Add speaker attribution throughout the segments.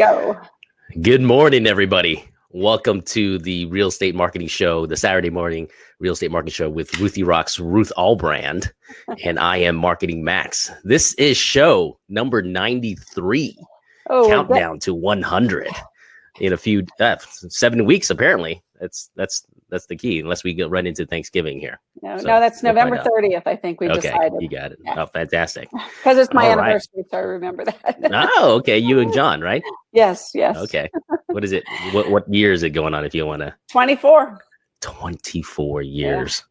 Speaker 1: Go.
Speaker 2: Good morning, everybody. Welcome to the Real Estate Marketing Show, the Saturday morning Real Estate Marketing Show with Ruthie Rock's Ruth Allbrand, and I am Marketing Max. This is show number 93, countdown to 100 in a few 7 weeks. Apparently, that's the key. Unless we run into Thanksgiving here.
Speaker 1: No, that's November 30th. I think we decided.
Speaker 2: You got it. Yeah. Oh, fantastic.
Speaker 1: Because it's my anniversary, so I remember that.
Speaker 2: Oh, okay. You and John, right?
Speaker 1: Yes.
Speaker 2: Okay. What is it? What year is it going on? If you want to.
Speaker 1: 24.
Speaker 2: 24 years.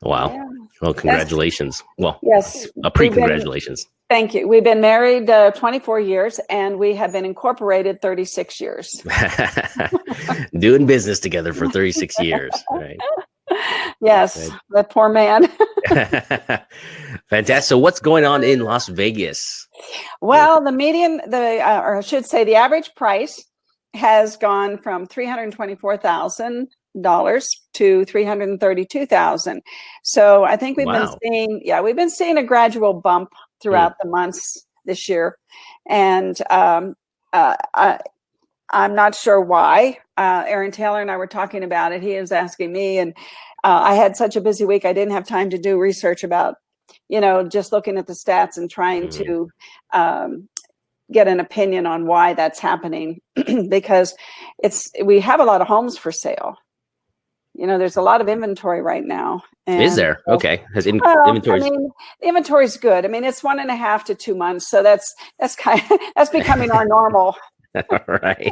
Speaker 2: Yeah. Wow.
Speaker 1: Yeah.
Speaker 2: Well, congratulations. Well,
Speaker 1: yes.
Speaker 2: A pre-congratulations.
Speaker 1: Thank you. We've been married 24 years, and we have been incorporated 36 years.
Speaker 2: Doing business together for 36 years. Right.
Speaker 1: Yes, right. The poor man.
Speaker 2: Fantastic. So what's going on in Las Vegas?
Speaker 1: Well, or I should say the average price has gone from $324,000 to $332,000. So I think we've been seeing a gradual bump throughout the months this year. And I'm not sure why. Aaron Taylor and I were talking about it. He was asking me, and I had such a busy week. I didn't have time to do research about, just looking at the stats and trying to get an opinion on why that's happening, because we have a lot of homes for sale. There's a lot of inventory right now. And
Speaker 2: is there? Okay. Inventory?
Speaker 1: The inventory is good. It's 1.5 to 2 months. So that's becoming our normal.
Speaker 2: Right.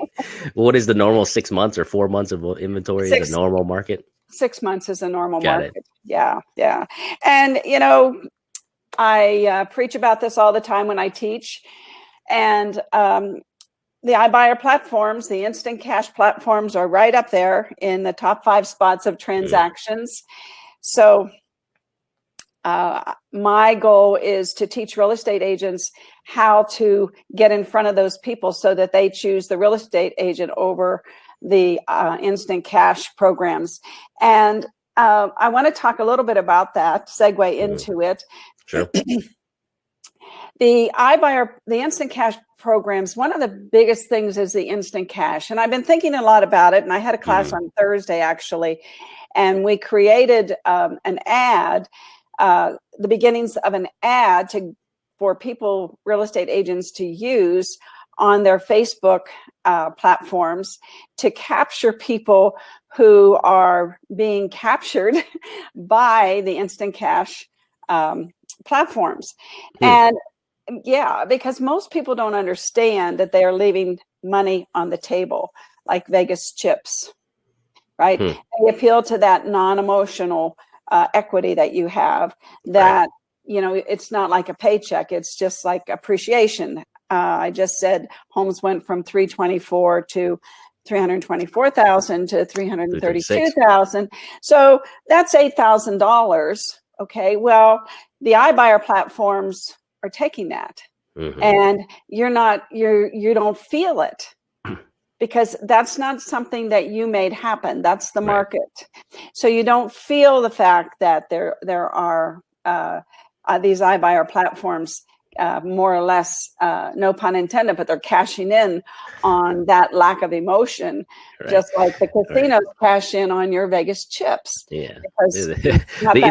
Speaker 2: What is the normal 6 months or 4 months of inventory in the normal market? 6 months is a normal market.
Speaker 1: Yeah. And, I preach about this all the time when I teach. And the iBuyer platforms, the instant cash platforms are right up there in the top 5 spots of transactions. So my goal is to teach real estate agents how to get in front of those people so that they choose the real estate agent over the instant cash programs. And I want to talk a little bit about that, segue into it.
Speaker 2: Sure.
Speaker 1: The iBuyer, the instant cash programs, one of the biggest things is the instant cash. And I've been thinking a lot about it. And I had a class on Thursday, actually. And we created an ad, the beginnings of an ad for people, real estate agents, to use on their Facebook platforms to capture people who are being captured by the instant cash platforms. And because most people don't understand that they are leaving money on the table, like Vegas chips, right? They appeal to that non-emotional equity that you have, that, it's not like a paycheck. It's just like appreciation. I just said homes went from 324 to 324,000 to 332,000. So that's $8,000. Okay. Well, the iBuyer platforms are taking that, and you don't feel it, because that's not something that you made happen. That's the market. So you don't feel the fact that there are these iBuyer platforms, more or less, no pun intended, but they're cashing in on that lack of emotion, just like the casinos cash in on your Vegas chips.
Speaker 2: Yeah, the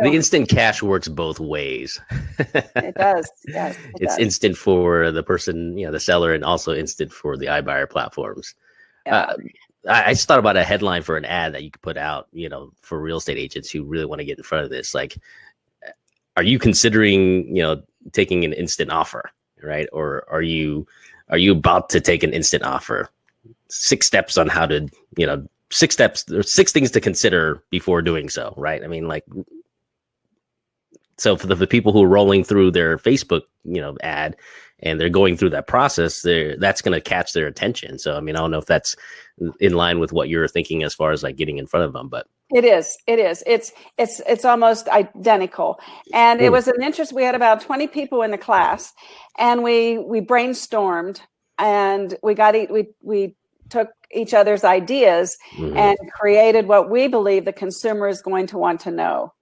Speaker 2: instant cash works both ways.
Speaker 1: It does. Yes,
Speaker 2: it's instant for the person, the seller, and also instant for the iBuyer platforms. Yeah. I just thought about a headline for an ad that you could put out, for real estate agents who really want to get in front of this. Like, are you considering, taking an instant offer, right? Or are you about to take an instant offer? 6 steps on how to, 6 steps, there's 6 things to consider before doing so, right? So for the people who are rolling through their Facebook, ad, and they're going through that process, that's going to catch their attention. So, I don't know if that's in line with what you're thinking as far as like getting in front of them, but
Speaker 1: it is. It's almost identical. And it was an interest. We had about 20 people in the class, and we brainstormed, and we took each other's ideas and created what we believe the consumer is going to want to know.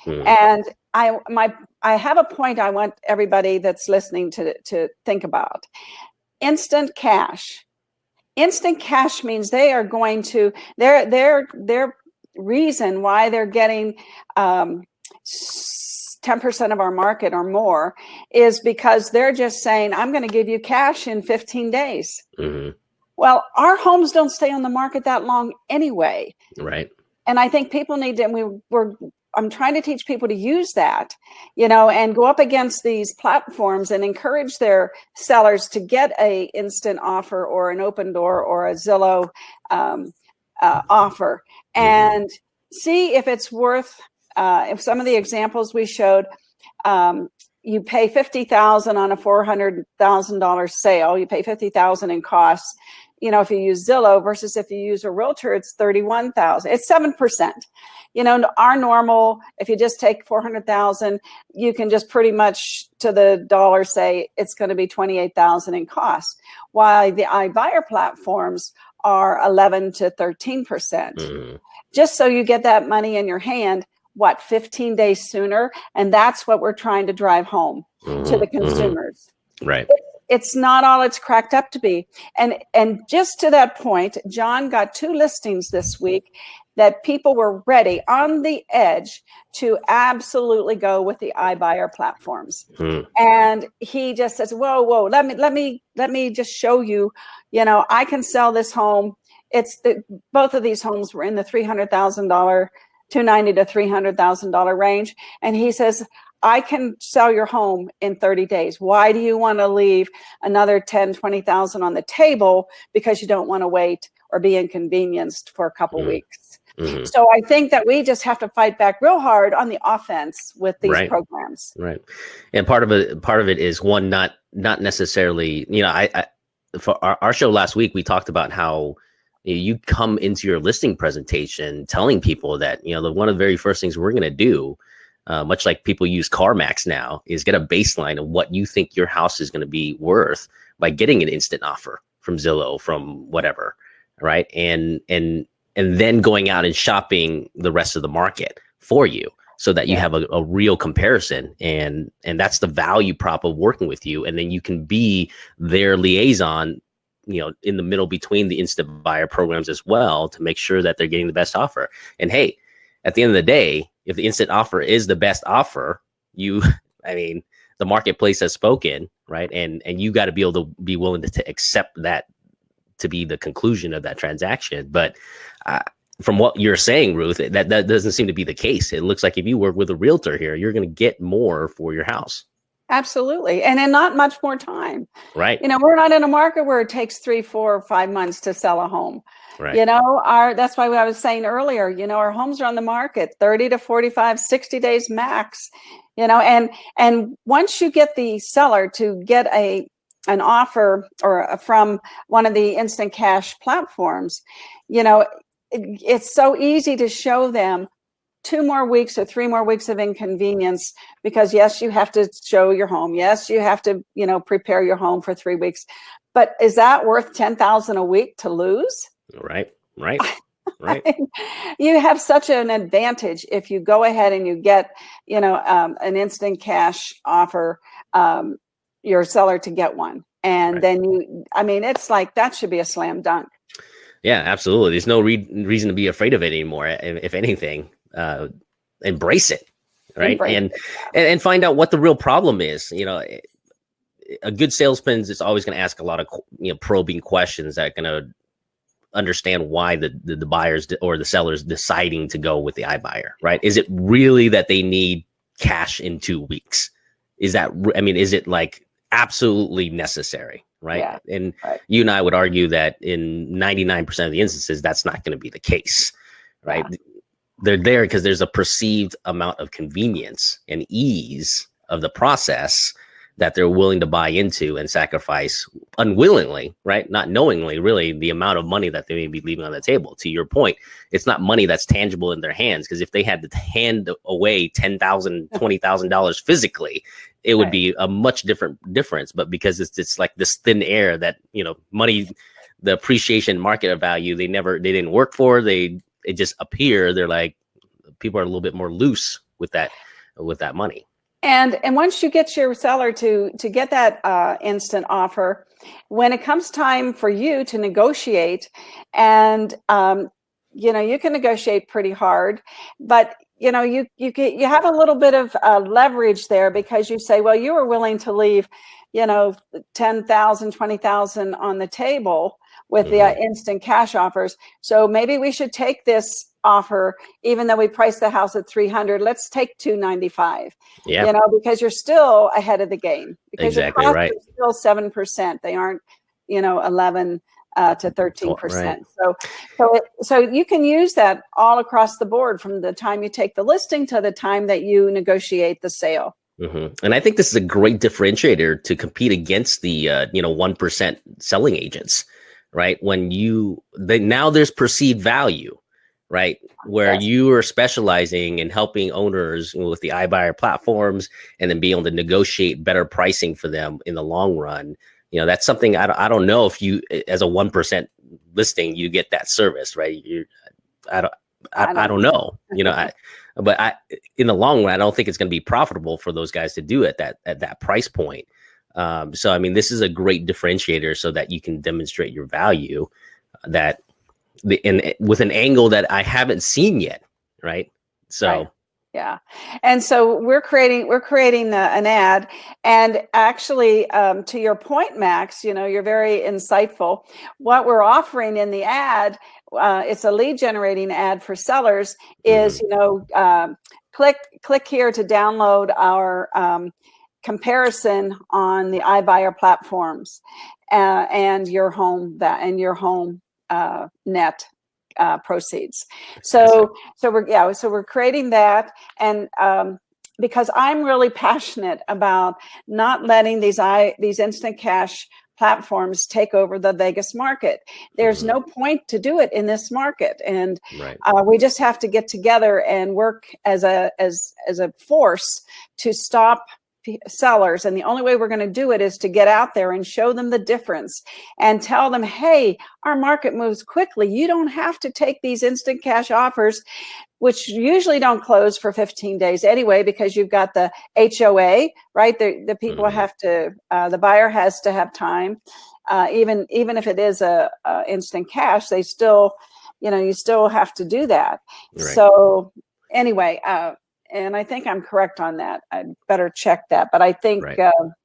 Speaker 1: And I have a point I want everybody that's listening to think about. instant cash. Instant cash means they are going to their reason why they're getting 10% of our market or more is because they're just saying, I'm going to give you cash in 15 days.
Speaker 2: Mm-hmm.
Speaker 1: Well, our homes don't stay on the market that long anyway.
Speaker 2: Right.
Speaker 1: And I think people need to, I'm trying to teach people to use that, and go up against these platforms and encourage their sellers to get a instant offer or an open door or a Zillow offer, and see if it's worth, if some of the examples we showed, you pay $50,000 on a $400,000 sale, you pay $50,000 in costs. If you use Zillow versus if you use a realtor, it's $31,000. It's 7%. Our normal, if you just take 400,000, you can just pretty much to the dollar say it's going to be 28,000 in costs. While the iBuyer platforms are 11 to 13%. Just so you get that money in your hand, 15 days sooner? And that's what we're trying to drive home to the consumers.
Speaker 2: Right.
Speaker 1: It's not all it's cracked up to be. And just to that point, John got 2 listings this week that people were ready on the edge to absolutely go with the iBuyer platforms. And he just says, whoa, let me just show you, I can sell this home. Both of these homes were in the $300,000, $290,000 to $300,000 range. And he says, I can sell your home in 30 days. Why do you want to leave another $10,000, $20,000 on the table because you don't want to wait or be inconvenienced for a couple weeks? So I think that we just have to fight back real hard on the offense with these programs.
Speaker 2: Right. And part of it is one, not necessarily, I for our show last week, we talked about how you come into your listing presentation telling people that, one of the very first things we're going to do, much like people use CarMax now, is get a baseline of what you think your house is going to be worth by getting an instant offer from Zillow, from whatever, right? And then going out and shopping the rest of the market for you so that you have a real comparison. And that's the value prop of working with you. And then you can be their liaison, in the middle between the instant buyer programs as well, to make sure that they're getting the best offer. And hey, at the end of the day, if the instant offer is the best offer, the marketplace has spoken, right? And you got to be able to be willing to accept that to be the conclusion of that transaction. But from what you're saying, Ruth, that doesn't seem to be the case. It looks like if you work with a realtor here, you're going to get more for your house.
Speaker 1: Absolutely. And in not much more time.
Speaker 2: Right.
Speaker 1: We're not in a market where it takes 3, 4, or 5 months to sell a home.
Speaker 2: Right.
Speaker 1: That's why I was saying earlier, our homes are on the market 30 to 45, 60 days max, and once you get the seller to get an offer or from one of the instant cash platforms, it's so easy to show them 2 more weeks or 3 more weeks of inconvenience, because yes, you have to show your home. Yes, you have to, prepare your home for 3 weeks, but is that worth $10,000 a week to lose?
Speaker 2: Right.
Speaker 1: You have such an advantage if you go ahead and you get, an instant cash offer, your seller to get one. And then it's like, that should be a slam dunk.
Speaker 2: Yeah, absolutely. There's no reason to be afraid of it anymore. If anything, embrace it, right? And find out what the real problem is. A good salesman is always going to ask a lot of probing questions that are going to understand why the buyers or the sellers deciding to go with the iBuyer, right? Is it really that they need cash in 2 weeks? Is it like absolutely necessary, right?
Speaker 1: Yeah,
Speaker 2: and you and I would argue that in 99% of the instances, that's not going to be the case, right? Yeah. They're there because there's a perceived amount of convenience and ease of the process that they're willing to buy into and sacrifice unwillingly, right? Not knowingly, really, the amount of money that they may be leaving on the table. To your point, it's not money that's tangible in their hands, because if they had to hand away $10,000, $20,000 physically, it would be a much different difference. But because it's like this thin air that, money, the appreciation market value, they didn't work for, it just appear. They're like, people are a little bit more loose with that money.
Speaker 1: And once you get your seller to get that instant offer, when it comes time for you to negotiate, and you can negotiate pretty hard, but you have a little bit of leverage there, because you say, well, you were willing to leave 10,000, 20,000 on the table with the instant cash offers. So maybe we should take this offer, even though we priced the house at 300. Let's take 295.
Speaker 2: Yeah.
Speaker 1: Because you're still ahead of the game, because
Speaker 2: Exactly
Speaker 1: your costs
Speaker 2: right.
Speaker 1: are still 7%. They aren't 11 to 13%.
Speaker 2: Right.
Speaker 1: So you can use that all across the board, from the time you take the listing to the time that you negotiate the sale.
Speaker 2: And I think this is a great differentiator to compete against the 1% selling agents, right? When now there's perceived value, right? Where
Speaker 1: Yes.
Speaker 2: you are specializing in helping owners with the iBuyer platforms, and then being able to negotiate better pricing for them in the long run. That's something I don't know if you, as a 1% listing, you get that service, right? I don't know, but in the long run, I don't think it's going to be profitable for those guys to do it at that price point. So, I mean, this is a great differentiator so that you can demonstrate your value with an angle that I haven't seen yet. Right. So.
Speaker 1: Right. Yeah. And so we're creating an ad, and actually, to your point, Max, you're very insightful. What we're offering in the ad, it's a lead generating ad for sellers, is, click here to download our comparison on the iBuyer platforms, and your home net proceeds. So we're creating that, and because I'm really passionate about not letting these instant cash platforms take over the Vegas market. There's no point to do it in this market, and we just have to get together and work as a force to stop sellers. And the only way we're going to do it is to get out there and show them the difference, and tell them, hey, our market moves quickly. You don't have to take these instant cash offers, which usually don't close for 15 days anyway, because you've got the HOA, right? The people have to, the buyer has to have time. Even if it is a instant cash, they still, you still have to do that. Right. So anyway, and I think I'm correct on that. I'd better check that. But I think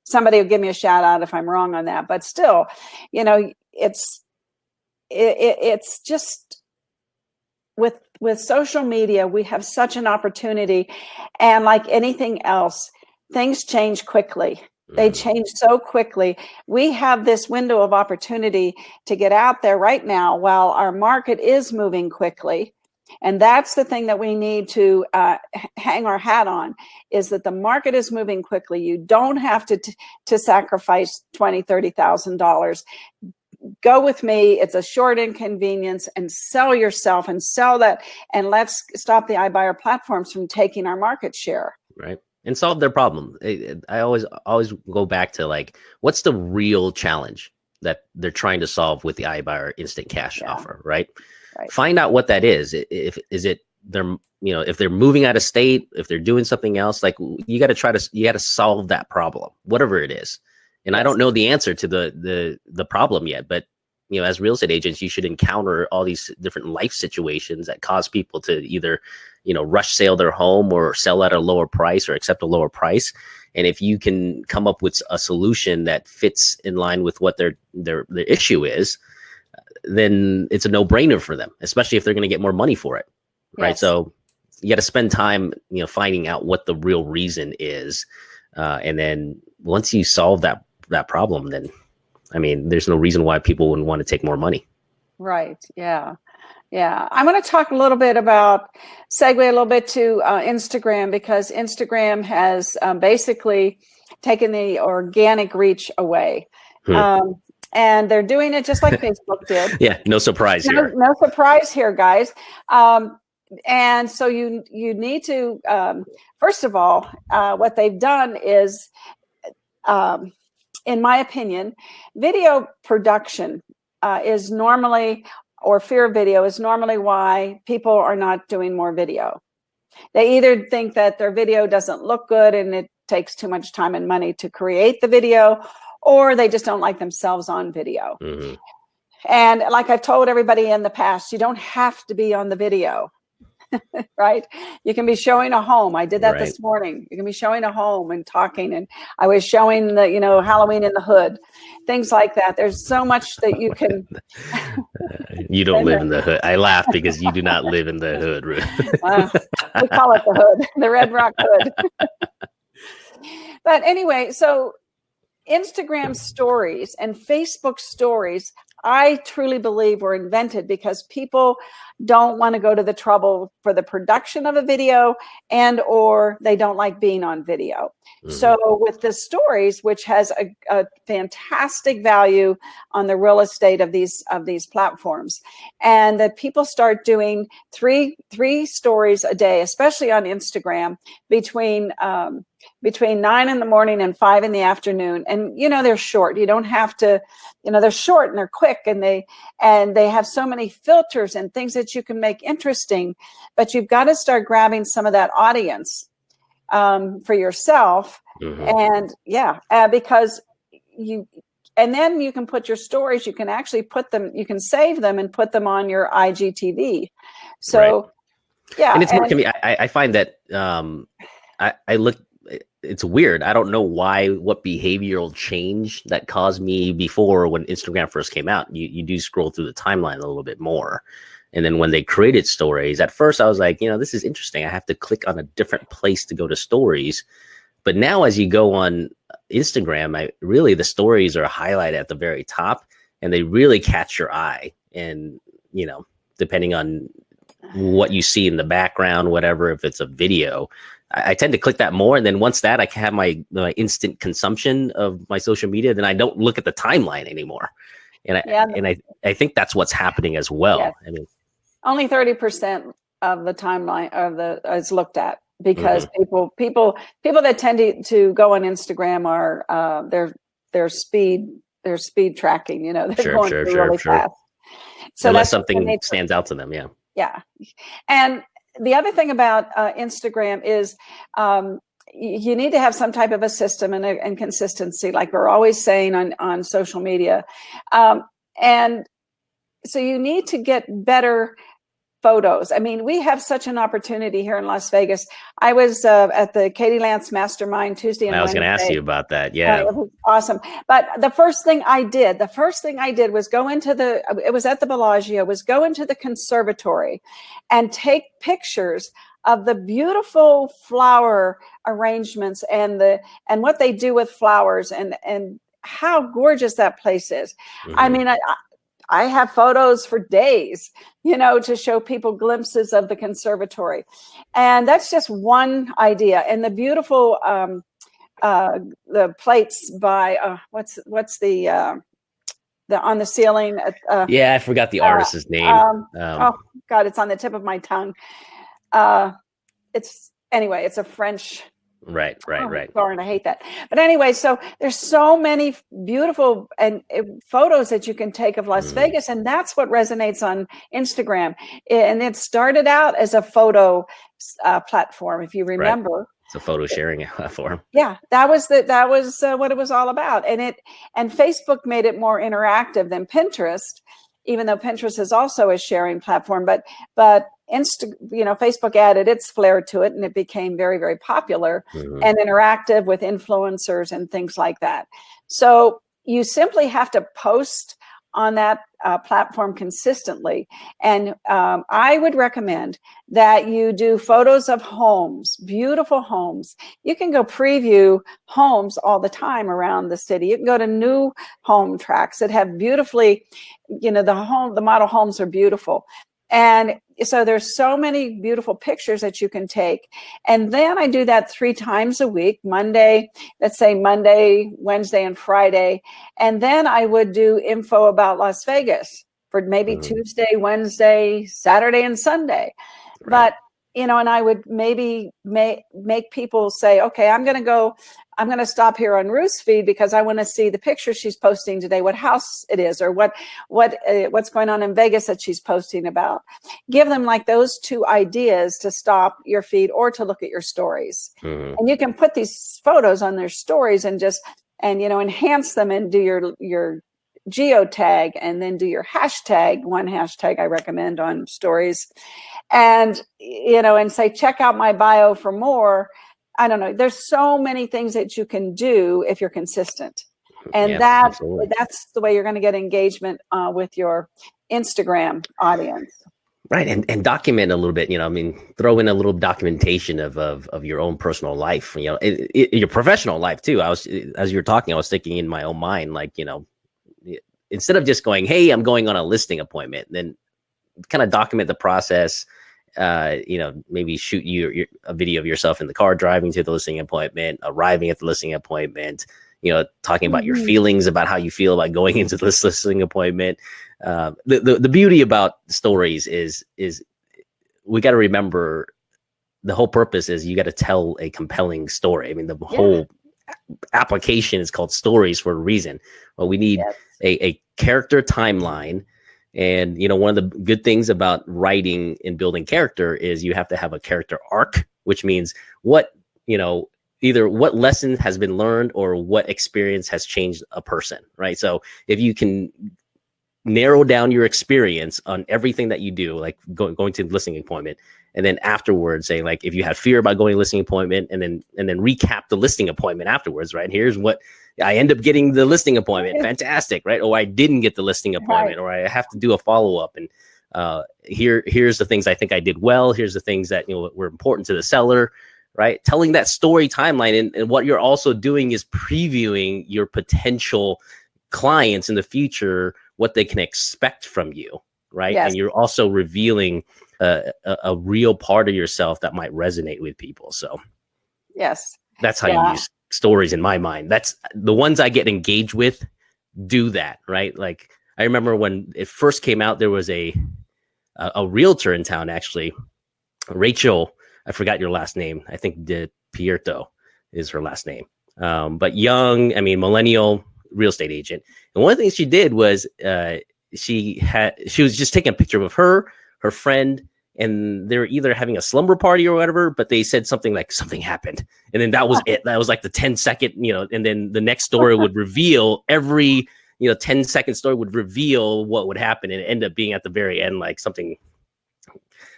Speaker 1: somebody will give me a shout out if I'm wrong on that. But still, it's just with social media, we have such an opportunity. And like anything else, things change quickly. They change so quickly. We have this window of opportunity to get out there right now while our market is moving quickly. And that's the thing that we need to hang our hat on, is that the market is moving quickly. You don't have to sacrifice $20,000, $30,000. Go with me. It's a short inconvenience, and sell yourself and sell that. And let's stop the iBuyer platforms from taking our market share.
Speaker 2: Right. And solve their problem. I always go back to, like, what's the real challenge that they're trying to solve with the iBuyer instant cash offer, right? Find out what that is. If they're moving out of state, if they're doing something else, like, you got to solve that problem, whatever it is. And I don't know the answer to the problem yet, but as real estate agents, you should encounter all these different life situations that cause people to either, rush sale their home, or sell at a lower price, or accept a lower price. And if you can come up with a solution that fits in line with what their issue is, then it's a no-brainer for them, especially if they're going to get more money for it. Right. Yes. So you got to spend time, finding out what the real reason is. And then once you solve that problem, then, I mean, there's no reason why people wouldn't want to take more money.
Speaker 1: Right. Yeah. Yeah. I'm going to talk a little bit segue a little bit to Instagram, because Instagram has basically taken the organic reach away. And they're doing it just like Facebook did.
Speaker 2: Yeah, no surprise here.
Speaker 1: No surprise here, guys. And so you need to, first of all, what they've done is, in my opinion, video production is normally, or fear of video is normally why people are not doing more video. They either think that their video doesn't look good and takes too much time and money to create the video, or they just don't like themselves on video.
Speaker 2: Mm-hmm.
Speaker 1: And like I've told everybody in the past, you don't have to be on the video. Right? You can be showing a home. I did that
Speaker 2: Right.
Speaker 1: this morning. You can be showing a home and talking, and I was showing the, Halloween in the hood, things like that. There's so much that you can.
Speaker 2: You don't live in the hood. I laugh because you do not live in the hood, Ruth.
Speaker 1: We call it the hood, the Red Rock hood. But anyway, so Instagram stories and Facebook stories, I truly believe, were invented because people don't want to go to the trouble for the production of a video, and or they don't like being on video. Mm-hmm. So with the stories, which has a fantastic value on the real estate of these platforms, and that people start doing three stories a day, especially on Instagram, between 9 in the morning and 5 in the afternoon. And, they're short. You don't have to, they're short and they're quick, and they have so many filters and things that you can make interesting, but you've got to start grabbing some of that audience for yourself. Mm-hmm. And because then you can put your stories, you can actually put them, you can save them and put them on your IGTV. So, right. Yeah.
Speaker 2: And it's more to me, I find that I look, it's weird. I don't know what behavioral change that caused me before when Instagram first came out. You do scroll through the timeline a little bit more. And then when they created stories, at first I was like, this is interesting. I have to click on a different place to go to stories. But now as you go on Instagram, really the stories are highlighted at the very top, and they really catch your eye. And, depending on what you see in the background, whatever, if it's a video, I tend to click that more. And then once that, I can have my instant consumption of my social media, then I don't look at the timeline anymore. And I think that's what's happening as well. Yes. I mean,
Speaker 1: only 30% of the timeline is looked at, because mm-hmm. people that tend to go on Instagram are they're speed tracking. They're going really fast.
Speaker 2: So unless something stands out to them, yeah.
Speaker 1: Yeah, and the other thing about Instagram is you need to have some type of a system and consistency, like we're always saying on social media. And so you need to get better photos. I mean, we have such an opportunity here in Las Vegas. I was at the Katie Lance Mastermind Tuesday and Wednesday.
Speaker 2: I was going to ask you about that. Yeah.
Speaker 1: It was awesome. But the first thing I did was go into it was at the Bellagio, was go into the conservatory and take pictures of the beautiful flower arrangements and what they do with flowers and how gorgeous that place is. Mm-hmm. I mean, I have photos for days, to show people glimpses of the conservatory. And that's just one idea. And the beautiful, the plates by, what's the on the ceiling.
Speaker 2: Yeah, I forgot the artist's name.
Speaker 1: Oh God, it's on the tip of my tongue. It's a French.
Speaker 2: Right.
Speaker 1: Darn, I hate that. But anyway, so there's so many beautiful photos that you can take of Las Vegas, and that's what resonates on Instagram. And it started out as a photo platform, if you remember. Right.
Speaker 2: It's a photo sharing platform.
Speaker 1: Yeah, that was what it was all about. And Facebook made it more interactive than Pinterest, even though Pinterest is also a sharing platform. But Facebook added its flair to it, and it became very, very popular and interactive with influencers and things like that. So you simply have to post on that platform consistently. And I would recommend that you do photos of homes, beautiful homes. You can go preview homes all the time around the city. You can go to new home tracks that have beautifully, the model homes are beautiful. And so there's so many beautiful pictures that you can take. And then I do that 3 times a week, Monday, Wednesday, and Friday. And then I would do info about Las Vegas for maybe Tuesday, Wednesday, Saturday, and Sunday. Right. But and I would maybe make people say, okay, I'm going to stop here on Ruth's feed because I want to see the picture she's posting today, what house it is, or what's going on in Vegas that she's posting about. Give them like those two ideas to stop your feed or to look at your stories. And you can put these photos on their stories and enhance them and do your geotag and then do your hashtag. One hashtag I recommend on stories, and say, check out my bio for more. I don't know. There's so many things that you can do if you're consistent, and that's the way you're going to get engagement with your Instagram audience.
Speaker 2: Right. And document a little bit, throw in a little documentation of your own personal life, your professional life too. As you were talking, I was thinking in my own mind, like, instead of just going, hey, I'm going on a listing appointment, then kind of document the process, maybe shoot a video of yourself in the car driving to the listing appointment, arriving at the listing appointment, talking about your feelings about how you feel about going into this listing appointment. The beauty about stories is we got to remember the whole purpose is you got to tell a compelling story. I mean, the whole application is called stories for a reason. Well, we need a character timeline. And, one of the good things about writing and building character is you have to have a character arc, which means either what lesson has been learned or what experience has changed a person, right? So if you can narrow down your experience on everything that you do, like going to the listing appointment, and then afterwards saying, like, if you had fear about going to listing appointment, and then recap the listing appointment afterwards, right? Here's what I end up getting the listing appointment. Fantastic, right? Or I didn't get the listing appointment, or I have to do a follow-up. And here's the things I think I did well. Here's the things that were important to the seller, right? Telling that story timeline, and what you're also doing is previewing your potential clients in the future, what they can expect from you, right?
Speaker 1: Yes.
Speaker 2: And you're also revealing a real part of yourself that might resonate with people. So
Speaker 1: yes,
Speaker 2: that's how you use stories in my mind. That's the ones I get engaged with do that, right? Like, I remember when it first came out, there was a realtor in town, actually, Rachel. I forgot your last name. I think De Pierto is her last name. But young, millennial real estate agent. And one of the things she did was she was just taking a picture of her friend, and they were either having a slumber party or whatever, but they said something like something happened. And then that was it. That was like the 10-second, and then the next story would reveal every, 10-second story would reveal what would happen, and it ended up being at the very end, like something,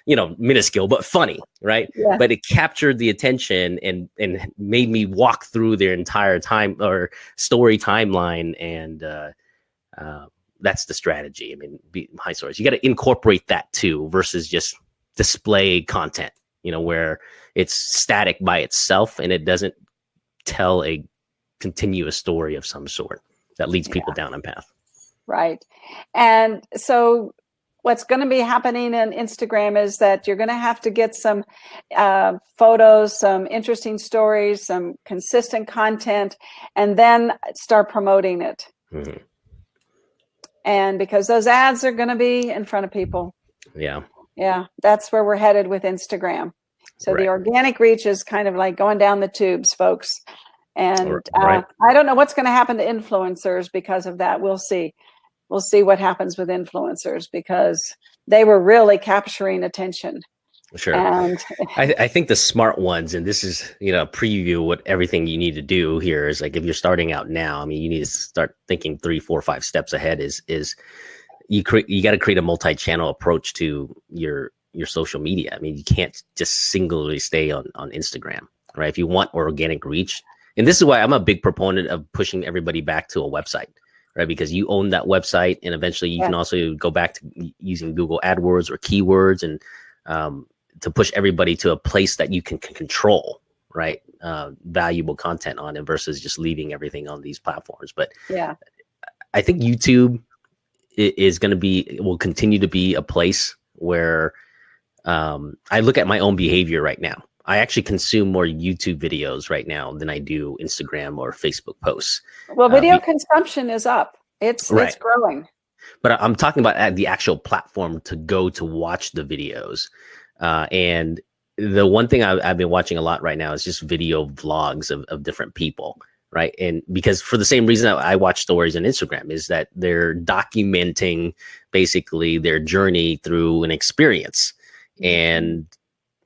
Speaker 2: minuscule, but funny, right? Yeah. But it captured the attention and made me walk through their entire time or story timeline. And that's the strategy. High stories, you got to incorporate that too, versus just display content, where it's static by itself and it doesn't tell a continuous story of some sort that leads people down a path.
Speaker 1: Right. And so what's going to be happening on Instagram is that you're going to have to get some photos, some interesting stories, some consistent content, and then start promoting it. Mm-hmm. And because those ads are going to be in front of people. Yeah, that's where we're headed with Instagram. So the organic reach is kind of like going down the tubes, folks. And I don't know what's going to happen to influencers because of that. We'll see. We'll see what happens with influencers, because they were really capturing attention.
Speaker 2: Sure. And I think the smart ones, and this is, preview what everything you need to do here is, like, if you're starting out now, you need to start thinking 3, 4, 5 steps ahead is you got to create a multi-channel approach to your social media. You can't just singularly stay on Instagram, right? If you want organic reach. And this is why I'm a big proponent of pushing everybody back to a website, right? Because you own that website, and eventually you can also go back to using Google AdWords or keywords, and to push everybody to a place that you can control, right? Valuable content on it versus just leaving everything on these platforms. But I think YouTube will continue to be a place where I look at my own behavior right now. I actually consume more YouTube videos right now than I do Instagram or Facebook posts.
Speaker 1: Well, video consumption is up. It's growing.
Speaker 2: But I'm talking about the actual platform to go to watch the videos. And the one thing I've been watching a lot right now is just video vlogs of different people, right? And because for the same reason I watch stories on Instagram is that they're documenting basically their journey through an experience and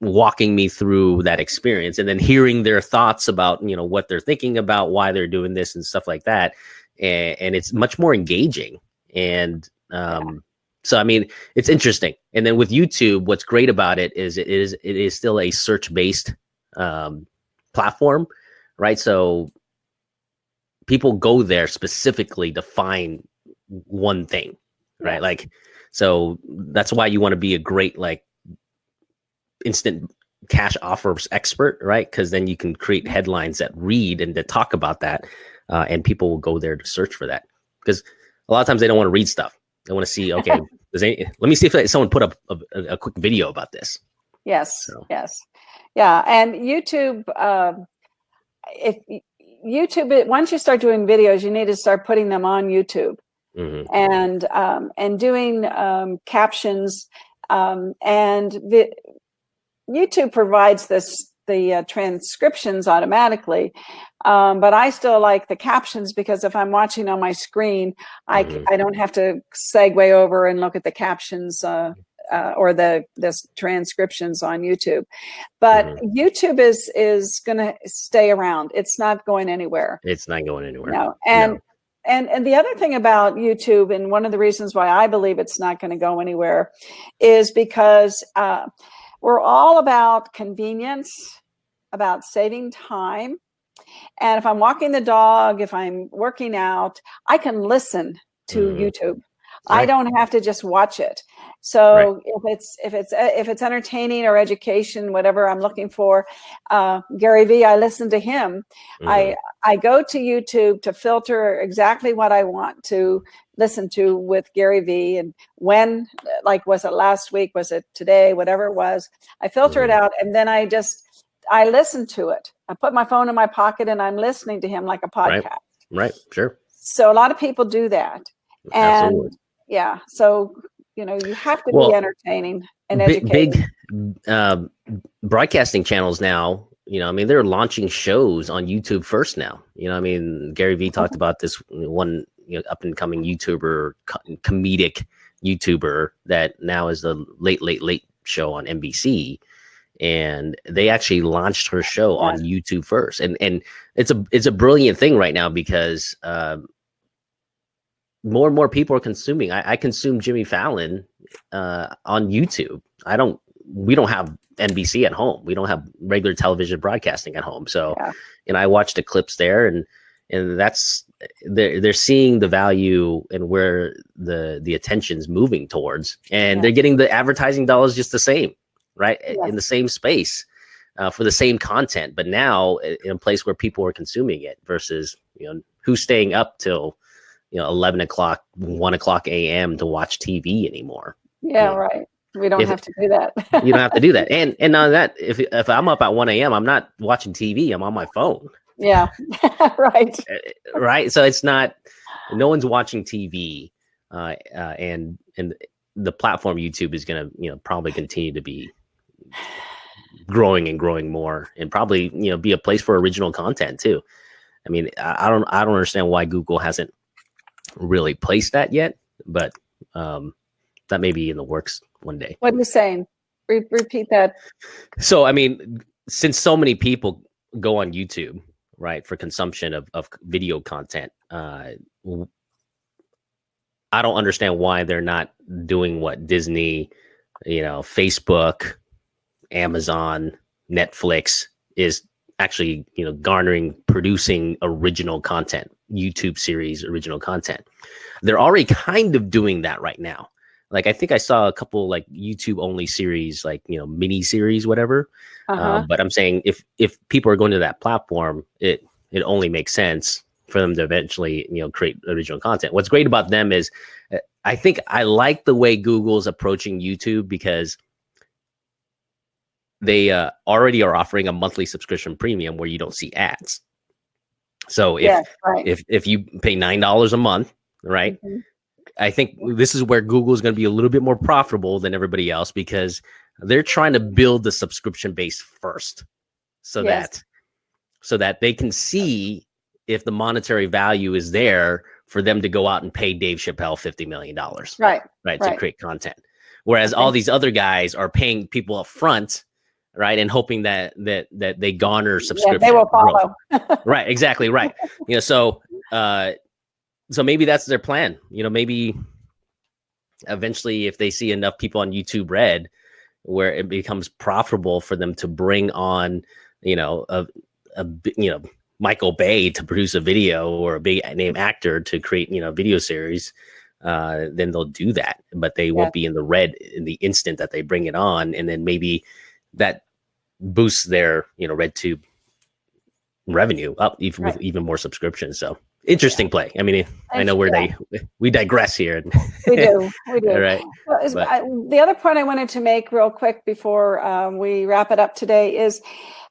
Speaker 2: walking me through that experience, and then hearing their thoughts about, you know, what they're thinking about, why they're doing this and stuff like that. And it's much more engaging. And so, I mean, it's interesting. And then with YouTube, what's great about it is still a search-based platform, right? So people go there specifically to find one thing, right? Like, so that's why you want to be a great, like, instant cash offers expert, right? Because then you can create headlines that read and that talk about that, and people will go there to search for that. Because a lot of times they don't want to read stuff. They want to see, okay, let me see if someone put up a quick video about this.
Speaker 1: Yes, yes. Yeah, and YouTube, once you start doing videos, you need to start putting them on YouTube, and doing captions, and YouTube provides the transcriptions automatically, but I still like the captions, because if I'm watching on my screen, I don't have to segue over and look at the captions or the transcriptions on YouTube. But YouTube is going to stay around. It's not going anywhere.
Speaker 2: It's not going anywhere.
Speaker 1: No. And the other thing about YouTube, and one of the reasons why I believe it's not going to go anywhere, is because we're all about convenience, about saving time. And if I'm walking the dog, if I'm working out, I can listen to YouTube. I don't have to just watch it. So if it's entertaining or education, whatever I'm looking for, Gary Vee, I listen to him. I go to YouTube to filter exactly what I want to listen to with Gary Vee, and when, like, was it last week, was it today, whatever it was, I filter it out, and then I listen to it. I put my phone in my pocket and I'm listening to him like a podcast.
Speaker 2: Right. Sure.
Speaker 1: So a lot of people do that. And
Speaker 2: absolutely.
Speaker 1: Yeah. So, you know, you have to be entertaining and educating.
Speaker 2: Big broadcasting channels now, you know, I mean, they're launching shows on YouTube first now. You know, I mean, Gary Vee talked about this one, you know, up and coming YouTuber, comedic YouTuber that now is the late show on NBC. And they actually launched her show on YouTube first. And it's a brilliant thing right now, because more and more people are consuming. I consume Jimmy Fallon on YouTube. We don't have NBC at home. We don't have regular television broadcasting at home. So, and I watch the clips there, and that's, they're seeing the value and where the attention's moving towards, and they're getting the advertising dollars just the same, right? In the same space, for the same content, but now in a place where people are consuming it, versus, you know, who's staying up till, you know, 11 o'clock, 1 o'clock a.m. to watch TV anymore.
Speaker 1: Yeah, right. We don't have to do that.
Speaker 2: You don't have to do that. And on that, if I'm up at 1 a.m., I'm not watching TV. I'm on my phone.
Speaker 1: Yeah, right.
Speaker 2: Right. So it's not, no one's watching TV, and the platform YouTube is going to, you know, probably continue to be growing and growing more, and probably, you know, be a place for original content too. I mean, I don't understand why Google hasn't really placed that yet, but that may be in the works one day.
Speaker 1: What are you saying? Repeat that.
Speaker 2: So, I mean, since so many people go on YouTube, right, for consumption of video content, I don't understand why they're not doing what Disney, you know, Facebook, Amazon, Netflix is actually, you know, producing original content, YouTube series, original content. They're already kind of doing that right now. Like, I think I saw a couple like YouTube only series, like, you know, mini series, whatever. But I'm saying if people are going to that platform, it only makes sense for them to eventually, you know, create original content. What's great about them is, I think I like the way Google's approaching YouTube, because they already are offering a monthly subscription premium where you don't see ads. So if you pay $9 a month, right? I think this is where Google is going to be a little bit more profitable than everybody else, because they're trying to build the subscription base first, so that they can see if the monetary value is there for them to go out and pay Dave Chappelle $50 million,
Speaker 1: right,
Speaker 2: to create content. Whereas all these other guys are paying people up front, right, and hoping that they garner subscription.
Speaker 1: Yeah, they will follow.
Speaker 2: Right, exactly, right. So maybe that's their plan. Maybe eventually, if they see enough people on YouTube Red, where it becomes profitable for them to bring on, Michael Bay to produce a video, or a big name actor to create, video series, then they'll do that. But they won't be in the red in the instant that they bring it on, and then maybe that boosts their, RedTube revenue up with even more subscriptions. So interesting play. I mean, I know we digress here.
Speaker 1: We do.
Speaker 2: All right.
Speaker 1: The other point I wanted to make real quick before we wrap it up today is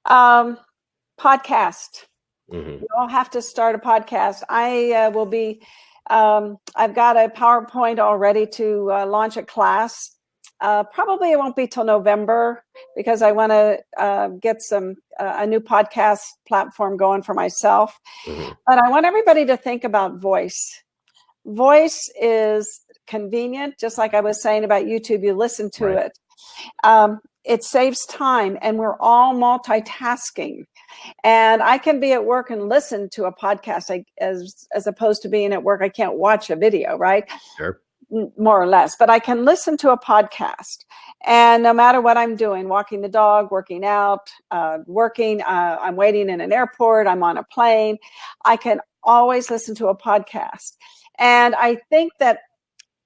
Speaker 1: podcast. You all have to start a podcast. I will be, I've got a PowerPoint already to launch a class. Probably it won't be till November, because I want to get a new podcast platform going for myself. But I want everybody to think about voice. Voice is convenient, just like I was saying about YouTube. You listen to it. It saves time, and we're all multitasking. And I can be at work and listen to a podcast, as opposed to being at work. I can't watch a video, right?
Speaker 2: Sure.
Speaker 1: More or less, but I can listen to a podcast, and no matter what I'm doing, walking the dog, working out, working, I'm waiting in an airport, I'm on a plane, I can always listen to a podcast. And I think that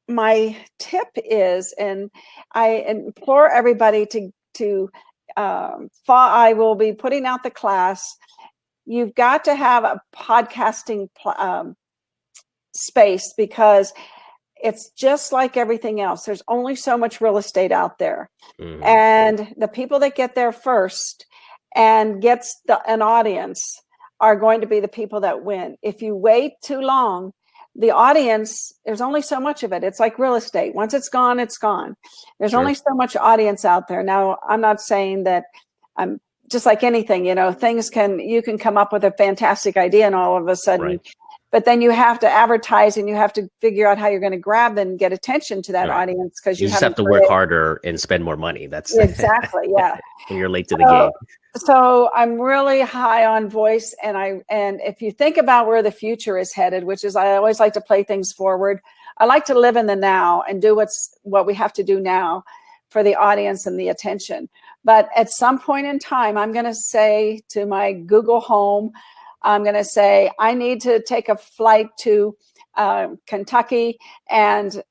Speaker 1: my tip is, and I implore everybody to I will be putting out the class. You've got to have a podcasting space, because it's just like everything else. There's only so much real estate out there. And the people that get there first and gets an audience are going to be the people that win. If you wait too long, the audience, there's only so much of it. It's like real estate. Once it's gone, it's gone. There's only so much audience out there. Now, I'm not saying that I'm just like anything, you can come up with a fantastic idea and all of a sudden, but then you have to advertise, and you have to figure out how you're going to grab and get attention to that audience, because you
Speaker 2: just have to work harder and spend more money. That's
Speaker 1: exactly, yeah.
Speaker 2: And you're late to the game.
Speaker 1: So I'm really high on voice, and if you think about where the future is headed, which is, I always like to play things forward. I like to live in the now and do what we have to do now for the audience and the attention. But at some point in time, I'm going to say to my Google Home, I'm going to say, I need to take a flight to Kentucky, and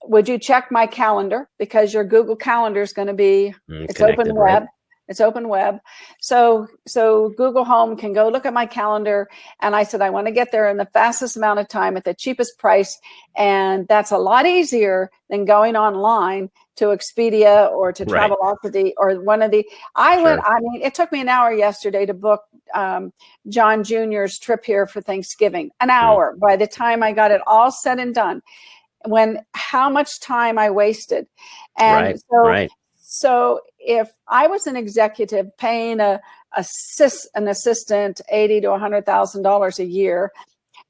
Speaker 1: would you check my calendar? Because your Google Calendar is going to be, it's open web. It's open web. So Google Home can go look at my calendar. And I said, I want to get there in the fastest amount of time at the cheapest price. And that's a lot easier than going online to Expedia or to Travelocity or one of the, it took me an hour yesterday to book John Jr.'s trip here for Thanksgiving. An hour. By the time I got it all said and done, how much time I wasted. And so if I was an executive paying an assistant $80,000 to $100,000 a year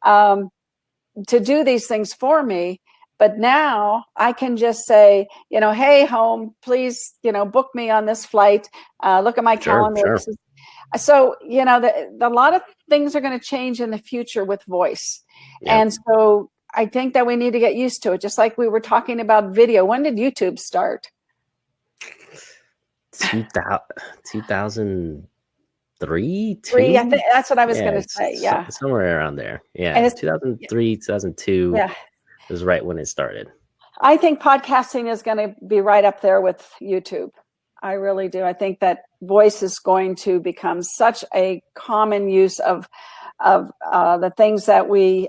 Speaker 1: to do these things for me, but now I can just say, hey, home, please, book me on this flight. Look at my calendar. So, a lot of things are going to change in the future with voice. And so I think that we need to get used to it. Just like we were talking about video. When did YouTube start?
Speaker 2: 2003,
Speaker 1: I think that's what I was going to say.
Speaker 2: Somewhere around there. And it's 2003, 2002 is right when it started.
Speaker 1: I think podcasting is going to be right up there with YouTube. I really do. I think that voice is going to become such a common use of the things that we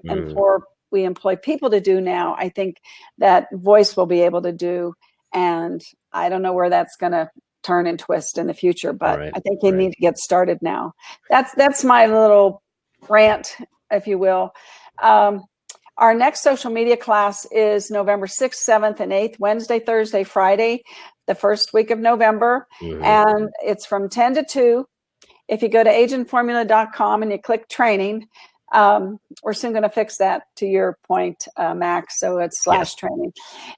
Speaker 1: employ people to do now. I think that voice will be able to do, and I don't know where that's going to turn and twist in the future, but I think you need to get started now. That's my little rant, if you will. Our next social media class is November 6th, 7th, and 8th, Wednesday, Thursday, Friday. the first week of November,
Speaker 2: Mhm.
Speaker 1: and it's from 10 to 2. If you go to agentformula.com and you click training, we're soon going to fix that, to your point, Max. So it's / training.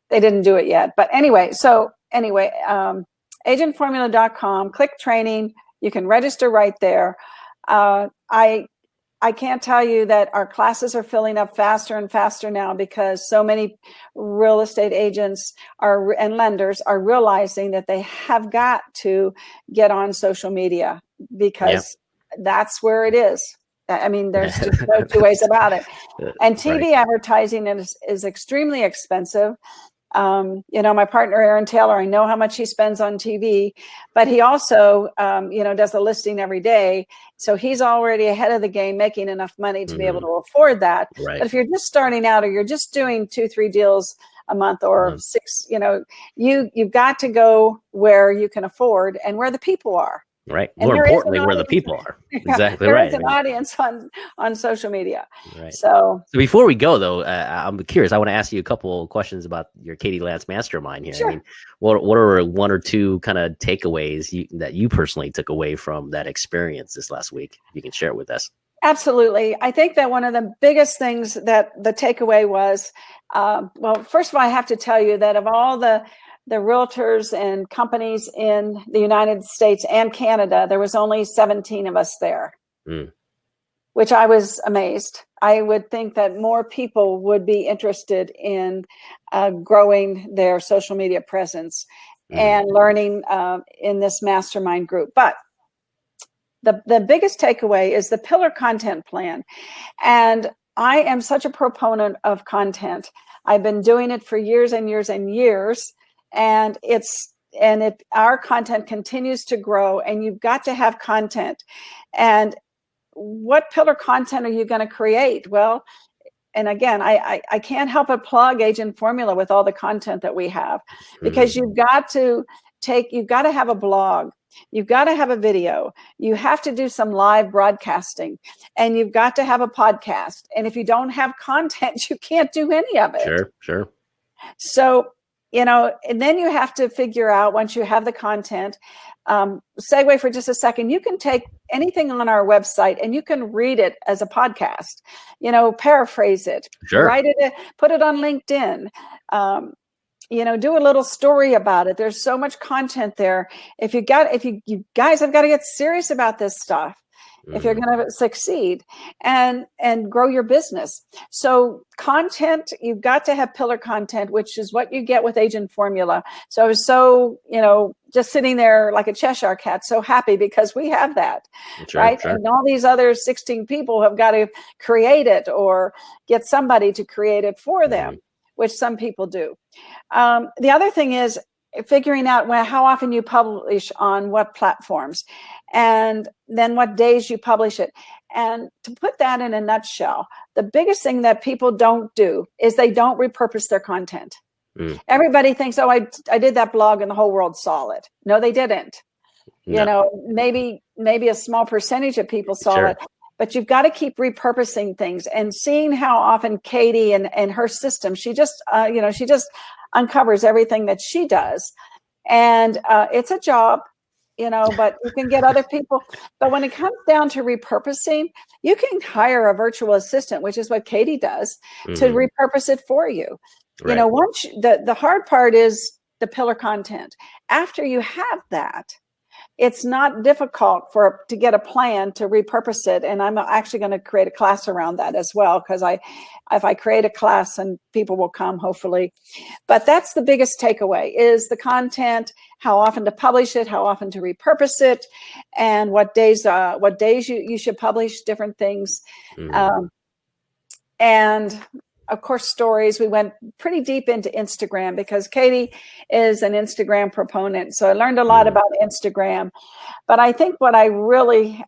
Speaker 1: They didn't do it yet. But anyway, agentformula.com, click training. You can register right there. I can't tell you that our classes are filling up faster and faster now, because so many real estate agents and lenders are realizing that they have got to get on social media, because that's where it is. I mean, there's just no two ways about it. And TV advertising is extremely expensive. My partner, Aaron Taylor, I know how much he spends on TV, but he also, does a listing every day. So he's already ahead of the game, making enough money to be able to afford that.
Speaker 2: Right.
Speaker 1: But if you're just starting out, or you're just doing 2-3 deals a month, or 6, you've got to go where you can afford and where the people are.
Speaker 2: Right.
Speaker 1: And
Speaker 2: more importantly, where the people are. Exactly
Speaker 1: there
Speaker 2: right.
Speaker 1: is an audience on social media.
Speaker 2: Right.
Speaker 1: So
Speaker 2: before we go, though, I'm curious. I want to ask you a couple of questions about your Katie Lance mastermind here.
Speaker 1: Sure.
Speaker 2: I mean, what are 1 or 2 kind of takeaways that you personally took away from that experience this last week? You can share it with us.
Speaker 1: Absolutely. I think that one of the biggest things that the takeaway was, well, first of all, I have to tell you that of all the realtors and companies in the United States and Canada, there was only 17 of us there, which I was amazed. I would think that more people would be interested in growing their social media presence and learning in this mastermind group. But the biggest takeaway is the pillar content plan. And I am such a proponent of content. I've been doing it for years and years and years. And our content continues to grow, and you've got to have content. And what pillar content are you going to create? Well, and again, I can't help but plug Agent Formula with all the content that we have, because you've got to have a blog. You've got to have a video. You have to do some live broadcasting, and you've got to have a podcast. And if you don't have content, you can't do any of it.
Speaker 2: Sure.
Speaker 1: So, and then you have to figure out, once you have the content, segue for just a second, you can take anything on our website and you can read it as a podcast, paraphrase it, write it, put it on LinkedIn, do a little story about it. There's so much content there. If you guys have got to get serious about this stuff, if you're going to succeed and grow your business. So content, you've got to have pillar content, which is what you get with Agent Formula. So I was so, just sitting there like a Cheshire cat, so happy because we have that, right? Sure. And all these other 16 people have got to create it or get somebody to create it for them, which some people do. The other thing is figuring out how often you publish on what platforms, and then what days you publish it. And to put that in a nutshell, the biggest thing that people don't do is they don't repurpose their content. Everybody thinks, oh, I did that blog and the whole world saw it. No, they didn't. No. Maybe a small percentage of people saw it. But you've got to keep repurposing things and seeing how often Katie and her system, she just uncovers everything that she does. And it's a job, but you can get other people. But when it comes down to repurposing, you can hire a virtual assistant, which is what Katie does, to repurpose it for you. Right. Once the hard part is the pillar content. After you have that, it's not difficult to get a plan to repurpose it. And I'm actually going to create a class around that as well, because if I create a class, and people will come, hopefully. But that's the biggest takeaway, is the content, how often to publish it, how often to repurpose it, and what days you should publish different things. And of course, stories. We went pretty deep into Instagram because Katie is an Instagram proponent. So I learned a lot about Instagram. But I think what I really,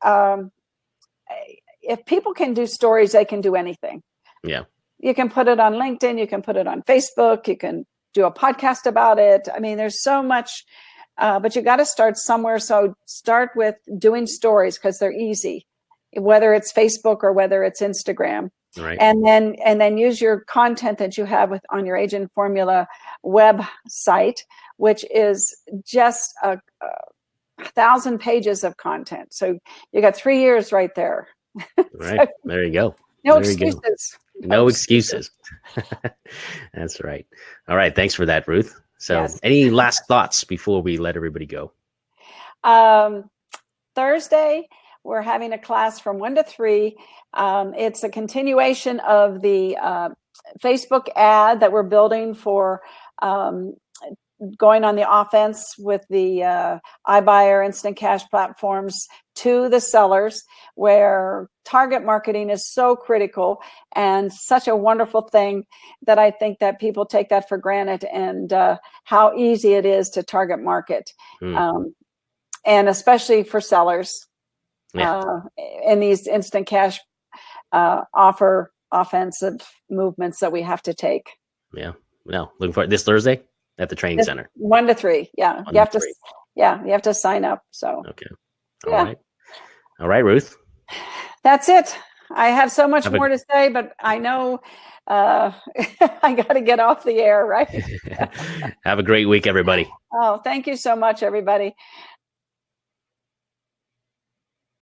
Speaker 1: if people can do stories, they can do anything. Yeah. You can put it on LinkedIn. You can put it on Facebook. You can do a podcast about it. I mean, there's so much, but you got to start somewhere. So start with doing stories because they're easy, whether it's Facebook or whether it's Instagram. Right. And then use your content that you have on your Agent Formula website which is just a 1,000 pages of content. So you got 3 years right there.
Speaker 2: Right.
Speaker 1: So,
Speaker 2: There you go.
Speaker 1: no
Speaker 2: There you go.
Speaker 1: excuses.
Speaker 2: No excuses. That's right. All right. Thanks for that, Ruth. So
Speaker 1: Yes.
Speaker 2: any last thoughts before we let everybody go?
Speaker 1: Thursday, we're having a class from 1 to 3. It's a continuation of the Facebook ad that we're building for going on the offense with the iBuyer instant cash platforms to the sellers, where target marketing is so critical and such a wonderful thing that I think that people take that for granted, and how easy it is to target market. And especially for sellers in these instant cash offer offensive movements that we have to take.
Speaker 2: Yeah. No, looking forward this Thursday at the training center.
Speaker 1: 1 to 3. Yeah. You have to, you have to sign up. So,
Speaker 2: okay. All right. All right, Ruth.
Speaker 1: That's it. I have so much more to say, but I know I got to get off the air, right?
Speaker 2: Have a great week, everybody.
Speaker 1: Oh, thank you so much, everybody.